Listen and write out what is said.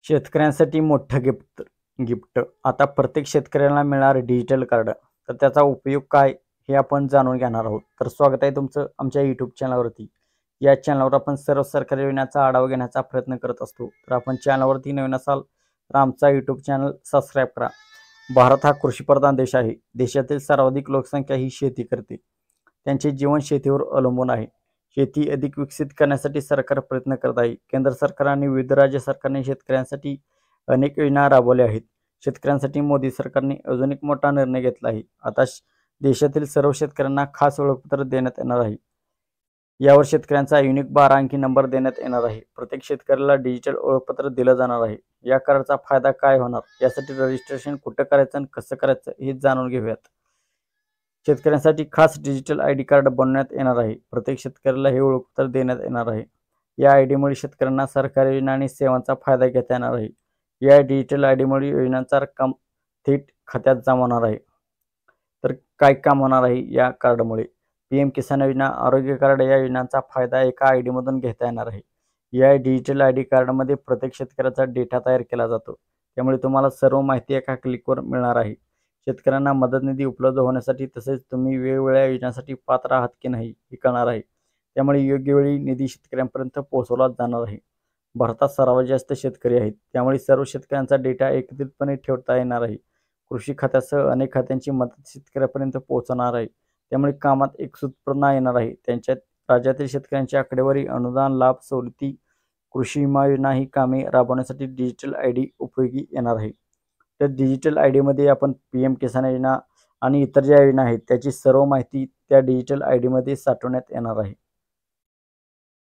शेतकऱ्यांसाठी मोठं gift gift आता प्रत्येक शेतकऱ्याला मिळणार डिजिटल कार्ड. तर त्याचा उपयोग काय हे आपण जाणून घेणार आहोत. तर स्वागत आहे तुमचं आमच्या यूट्यूब चॅनलवरती. या चॅनलवर आपण सर्व सरकारी योजनांचा आढावा घेण्याचा प्रयत्न करत असतो. तर आपण चॅनलवरती नवीन असाल तर आमचा यूट्यूब चॅनल सबस्क्राईब करा. भारत हा कृषीप्रधान देश आहे. देशातील सर्वाधिक लोकसंख्या ही शेती करते. त्यांचे जीवन शेतीवर अवलंबून आहे. शेती अधिक विकसित करण्यासाठी सरकार प्रयत्न करत आहे. केंद्र सरकार आणि विविध राज्य सरकारने शेतकऱ्यांसाठी अनेक योजना राबवल्या आहेत. शेतकऱ्यांसाठी मोदी सरकारने अजून एक मोठा निर्णय घेतला आहे. आता देशातील सर्व शेतकऱ्यांना खास ओळखपत्र देण्यात येणार आहे. यावर शेतकऱ्यांचा युनिक 12 अंकी नंबर देण्यात येणार आहे. प्रत्येक शेतकऱ्याला डिजिटल ओळखपत्र दिलं जाणार आहे. या कार्डचा फायदा काय होणार, यासाठी रजिस्ट्रेशन कुठं करायचं आणि कसं करायचं हे जाणून घेऊयात. शेतकऱ्यांसाठी खास डिजिटल ID कार्ड बनवण्यात येणार आहे. प्रत्येक शेतकऱ्याला हे ओळखपत्र देण्यात येणार आहे. या आयडीमुळे शेतकऱ्यांना सरकारी योजना आणि सेवांचा फायदा घेता येणार आहे. या डिजिटल आयडीमुळे योजनांचा रक्कम थेट खात्यात जमा होणार आहे. तर काय काम होणार आहे या कार्डमुळे? PM किसान योजना, आरोग्य कार्ड या योजनांचा फायदा एका आयडीमधून घेता येणार आहे. या डिजिटल ID कार्डमध्ये प्रत्येक शेतकऱ्याचा डेटा तयार केला जातो. त्यामुळे तुम्हाला सर्व माहिती एका क्लिकवर मिळणार आहे. शेतकऱ्यांना मदत निधी उपलब्ध होण्यासाठी तसेच तुम्ही वेगवेगळ्या योजनांसाठी पात्र आहात की नाही हे कळणार आहे. त्यामुळे योग्य वेळी निधी शेतकऱ्यांपर्यंत पोहोचवला जाणार आहे. भारतात सर्वात जास्त शेतकरी आहेत. त्यामुळे सर्व शेतकऱ्यांचा डेटा एकत्रितपणे ठेवता येणार आहे. कृषी खात्यासह अनेक खात्यांची मदत शेतकऱ्यापर्यंत पोहोचणार आहे. त्यामुळे कामात एक सूत्रपणा येणार आहे. त्यांच्यात राज्यातील शेतकऱ्यांची आकडेवारी, अनुदान, लाभ, सवलती, कृषी विमा योजना ही कामे राबवण्यासाठी डिजिटल ID उपयोगी येणार आहे. तर डिजिटल आयडीमध्ये आपण PM किसान योजना आणि इतर ज्या योजना आहेत त्याची सर्व माहिती त्या डिजिटल ID मध्ये साठवण्यात येणार आहे.